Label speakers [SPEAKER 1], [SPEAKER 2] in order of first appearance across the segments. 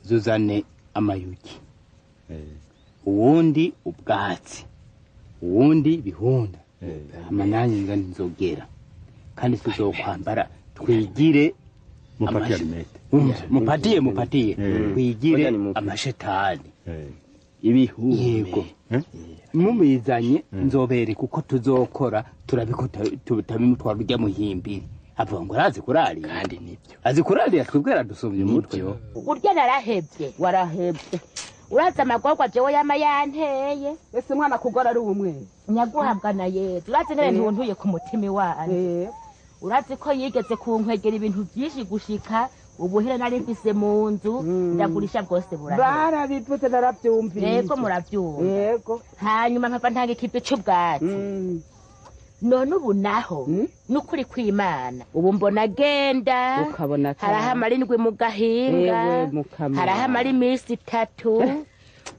[SPEAKER 1] uzuzane amayugi uwundi ubwatsi uwundi bihunda amananye ngani nzogera kandi tuzokwambara twigire mupatiye twigire amashetani ibihume mumizanye nzobere kuko tuzokora turabikota tutabimutwara rujya muhimbiri avuga ngo arazi kurari kandi nibyo azi kurari twebwera dusomye umutwe
[SPEAKER 2] urya narahebye warahebye uraza amagorwa jewe yamayanteye
[SPEAKER 3] ese mwana kugora ari umwe
[SPEAKER 2] nyaguhabwa na Yesu urazi nere ntuntuye ku mutima wanje urazi ko yigeze kunkwegera ibintu byinshi gushika ubuhira nari mfise mu nzu ndagurisha bwose burahera
[SPEAKER 3] barabipfutse narabyumvise
[SPEAKER 2] yego murabyumva
[SPEAKER 3] yego
[SPEAKER 2] hanyuma mpapa ntanga ikipe cy'ubwatsi none ubu naho nukuri kw'Imana ubu mbona genda haraho amarindwi mu gahinga haraho amari iminsi 3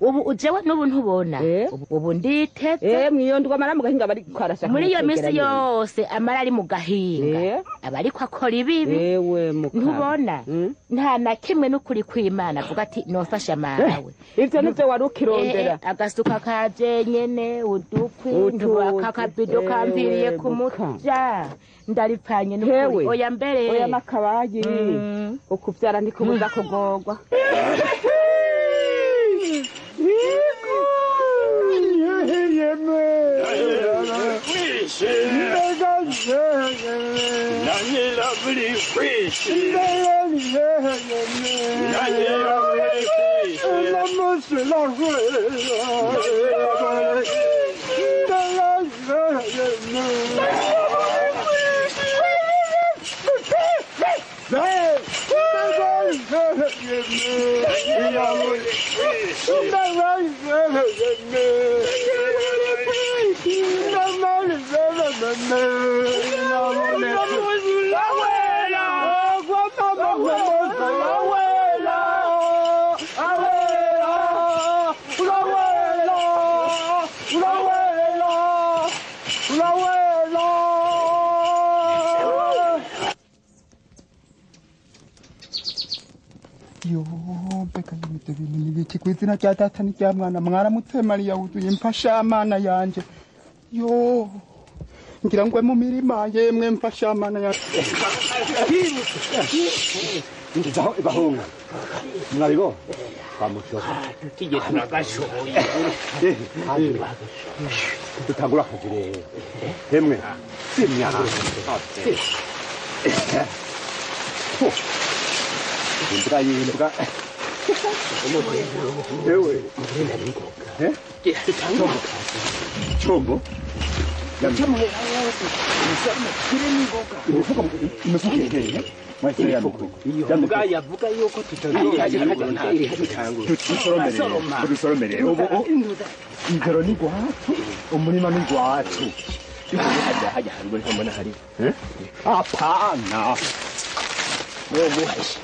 [SPEAKER 2] ubu ujewe n'ubu ntubona ubu nditeze
[SPEAKER 3] mwiyondwa amara mu gahinga bari kwarashaka
[SPEAKER 2] muri iyo minsi yose amara ari mu gahinga abariko akora ibibi ntubona nta na kimwe n'ukuri kw'Imana avuga ati nofasha mawe
[SPEAKER 3] ivyo nivyo wari ukirondera
[SPEAKER 2] agasuka kaje nyene udukwi akabido kampiriye ku mutya ndaripanye n'ukuri oya mbere
[SPEAKER 3] oya nakabayi ukuvyara ndikubuza kugorwa
[SPEAKER 4] kwizina rya data n'irya mwana mwaramutse Mariya wuzuye mfasha mana yanje yo ngira ngo mu mirima yemwe mfasha mana yanje
[SPEAKER 5] ndizaho ibahunga mwaribo bamushaka
[SPEAKER 1] tije tunagashoboye
[SPEAKER 5] tutangura kugire hemwe simya Indra yindra ewe chombo yachamuhe
[SPEAKER 1] yavuga yuko
[SPEAKER 5] tusoromere ijoro ni gwacu umurima ni gwacu hajya hango mbona hari apana
[SPEAKER 1] wewe muhashi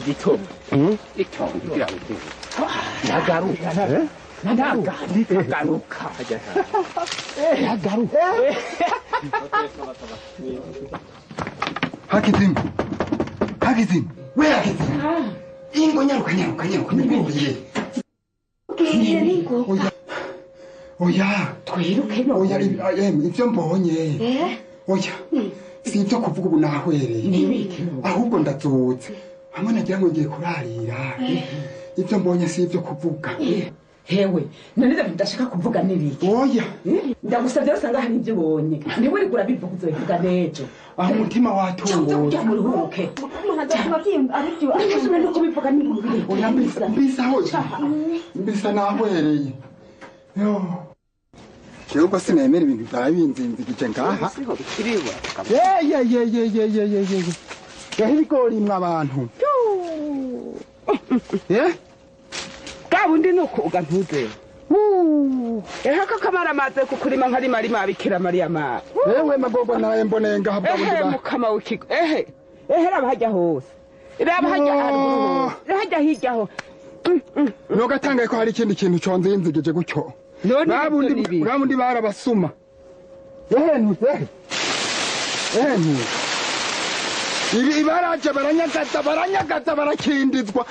[SPEAKER 1] Dito. Nagaruka.
[SPEAKER 4] Hakitin. Where hakitin? Ingo nyaruka. Oya.
[SPEAKER 2] twiruke no
[SPEAKER 4] Oya ivyo mbonye. Oya. Sivyo kuvuga ubu nahwereye. Ahubwo ndazutse. Hamwe nagira ngo ngiye kurarira. Ivyo mbonye sivyo kuvuga.
[SPEAKER 3] hewe nanize ndashaka kuvuga nibiki
[SPEAKER 4] Oya.
[SPEAKER 3] Ndagusavye usanga hari ibyo ubonye niwe uri kurabivuga uzobivuga nejo
[SPEAKER 4] aho umutima watunguye
[SPEAKER 3] ujya mu ruhuke ariko no kubivuga ni mu biri
[SPEAKER 4] oya mbisa hoje mbisa nahwereye yo Cyuko sinemera ibintu byabinzinzigije ngaha ibigori mwa abantu
[SPEAKER 3] kabundi nuko ugantuze ehaka kamara maze kukurima nkari marima abikira Maria ma
[SPEAKER 4] wewe magogo naye mboneye ngaha
[SPEAKER 3] ehe mukama w'ikigo ehe raba hajya hose raba hajya haruguru hajya hiryaho
[SPEAKER 4] nogatangaye ko hari ikindi kintu conze yinzigije gutyo nabundi barabasuma ehe ntuze baraje baranyagaza barakindizwa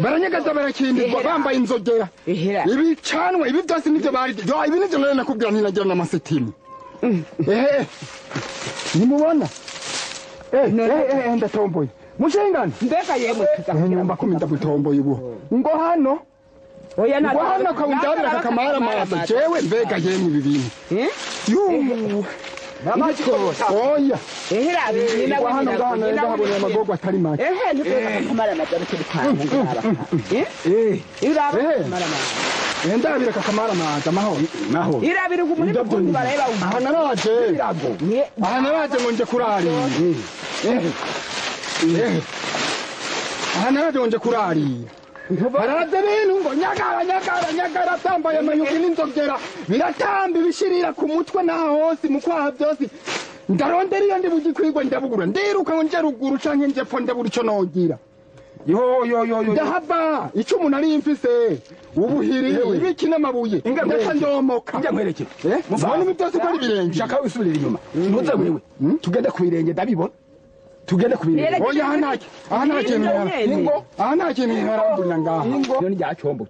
[SPEAKER 4] baranyagaza barakindizwa bambaye inzogera ibicanwa ibi byose nibyo bari ibi nibyo nari nakubwira ntinagira n'amasetimu nimubona ndatomboye mushingana
[SPEAKER 3] mbega yemwe
[SPEAKER 4] nyumba kumi ndagutomboye ubu ngo hano
[SPEAKER 3] oya
[SPEAKER 4] ngo hano kawundabira kakamara amaso jewe mbega yemwe ibi bintu oya ngo hano ngahano ndahaboneye amagorwa atari make ndabira kakamara amazi amahoro
[SPEAKER 3] irabira umuri mukundi bareba
[SPEAKER 4] aha naraje ngo nje kurarira aha naraje ngo nje kurarira baraza ibintu ngo nyagara atambaye amayugi n'inzogera biratamba ibishirira ku mutwe n'aho hose mu kwaha byose ndarondera iyo ndi bugikwigwa ndabugura ndiruka ngo nje ruguru canke nje pfo ndabura ico nogira ndahava ico umuntu ari imfise ubuhiri ibiki n'amabuye ndeka ndomoka
[SPEAKER 5] njya nkwereke
[SPEAKER 4] mubona ibi byose ko ari birenge
[SPEAKER 5] shaka usubira inyuma ntuze wewe tugende ku birenge ndabibona tugende ku birenge
[SPEAKER 4] oya aha nta kintu nkaramburira ngaha
[SPEAKER 5] iyo ni ryacombo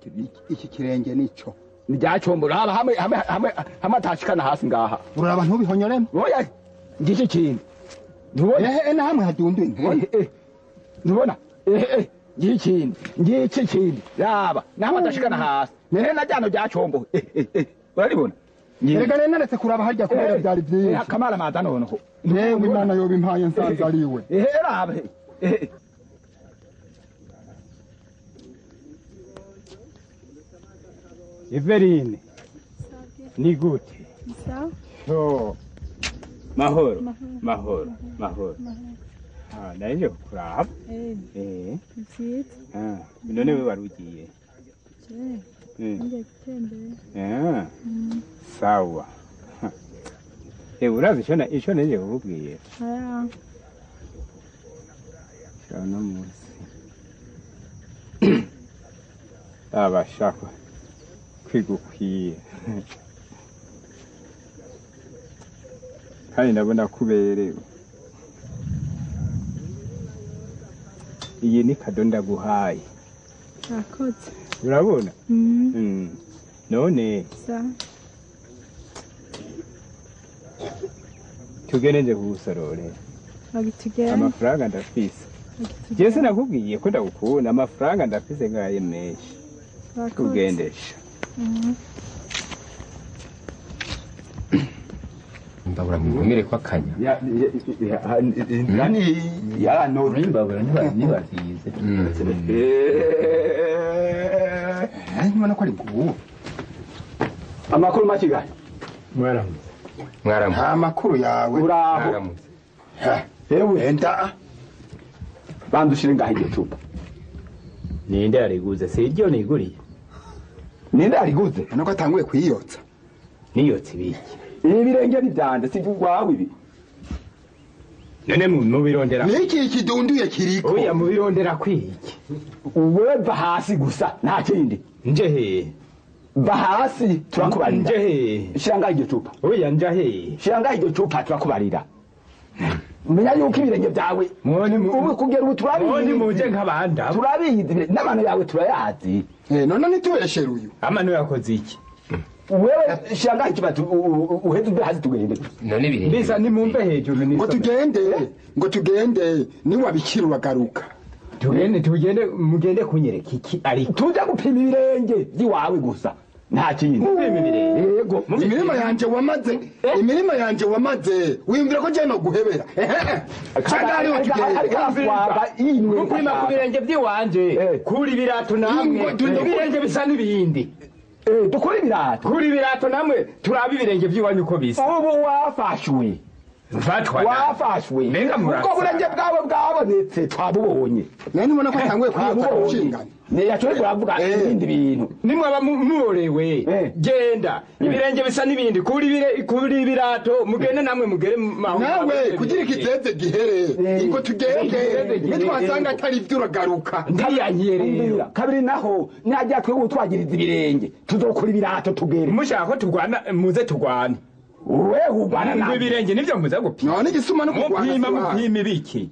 [SPEAKER 4] iki kirenge nico
[SPEAKER 5] ni ryacombo haba hamwe atashikana hasi ngaha
[SPEAKER 4] uraraba ntubihonyoremo
[SPEAKER 5] oya ngiki kintu
[SPEAKER 4] ntubona na hamwe hadunduye
[SPEAKER 5] ntubona ngiki kintu raba naho atashikana hasi nehe na jano ryacombo uraribona
[SPEAKER 4] erega rero naretse kuraba harya kubera byari byinshi
[SPEAKER 5] kamara amazi noneho
[SPEAKER 4] yewe imana yoba impaye nsanze ari we
[SPEAKER 5] raba
[SPEAKER 1] Everine ni gute mahoro naje kuraba none we warugiye sawa urazi ico neje kukubwiye shana munsi abashaka kwigukwiye kandi ndabona kuberewe iyi ni kado ndaguhaye
[SPEAKER 6] akoze
[SPEAKER 1] urabona none tugende nje kugusororera amafaranga ndafise jese nakubwiye ko ndagukunda amafaranga ndafise ngaye menshi kugendesha
[SPEAKER 7] mbabura mukomere kwa kanya
[SPEAKER 5] ya no
[SPEAKER 7] mbabura nibazize
[SPEAKER 4] nyuma ko ari kubu
[SPEAKER 5] amakuru makiganye
[SPEAKER 7] mwaramu
[SPEAKER 4] nta makuru yawe
[SPEAKER 5] uraho ewe enda bandushire ngaho iryo cupa
[SPEAKER 1] ninde yariguze si iryo niguriye
[SPEAKER 5] ninde yariguze
[SPEAKER 4] nuko atanguye kwiyotsa
[SPEAKER 1] niyotse ibiki
[SPEAKER 5] ibi birenge bibyande si wawe ibi
[SPEAKER 1] none mubirondera
[SPEAKER 4] niki kidunduye kiriko
[SPEAKER 1] oya mubirondera kwiki
[SPEAKER 5] weva hasi gusa nta kindi
[SPEAKER 1] nje he
[SPEAKER 5] va hasi turakubarira
[SPEAKER 1] nje he
[SPEAKER 5] shira ngaho iryo cupa
[SPEAKER 1] oya nje he
[SPEAKER 5] shira ngaho iryo cupa turakubarira menya yuko ibirenge byawe ubu kugera ubu turabizi
[SPEAKER 1] muje nk'abanda
[SPEAKER 5] turabizi n'abantu yawe turayazi
[SPEAKER 4] none nitubeshere uyu
[SPEAKER 1] amano yakoze iki
[SPEAKER 5] wewe shira ngaho ikibazo uheze ube hasi tugende
[SPEAKER 7] none birenge
[SPEAKER 1] mbisa nimumve hejuru
[SPEAKER 4] ngo tugende niwabikira uragaruka
[SPEAKER 1] mugende kunyereka iki ariko
[SPEAKER 5] tuja gupima ibirenge by'iwawe gusa nta kindi
[SPEAKER 4] yego imirima yanje wamaze wiyumvira ko jeno guhebera
[SPEAKER 1] gupima ku birenge by'iwanje kuri ibirato namwe ibirenge bisa n'ibindi
[SPEAKER 5] dukora ibirato
[SPEAKER 1] kuri ibirato namwe turabe ibirenge by'iwanyu uko bisa
[SPEAKER 5] ubu wafashwe wafashwe uko burenge bwawe bwabonetse twabubonye
[SPEAKER 4] nani ubona ko atanguye kwiyotsa inshingano
[SPEAKER 5] yacoye kuravuga ibindi bintu
[SPEAKER 1] nimwaba murorewe genda ibirenge bisa n'ibindi kuri ibirato mugende namwe mugere
[SPEAKER 4] nawe kugira ikizeze gihere ingo tugende nitwasanga atari ibyo uragaruka
[SPEAKER 5] ndiyankiye rero kabiri naho najya twebwe twagiriza ibirenge tuzokora ibirato tugere
[SPEAKER 1] mushaka ko turwana muze turwane
[SPEAKER 5] wewe ubana
[SPEAKER 1] nawe ibirenge nivyo muza gupima
[SPEAKER 4] none igisuma no kurwana
[SPEAKER 1] mupima ibiki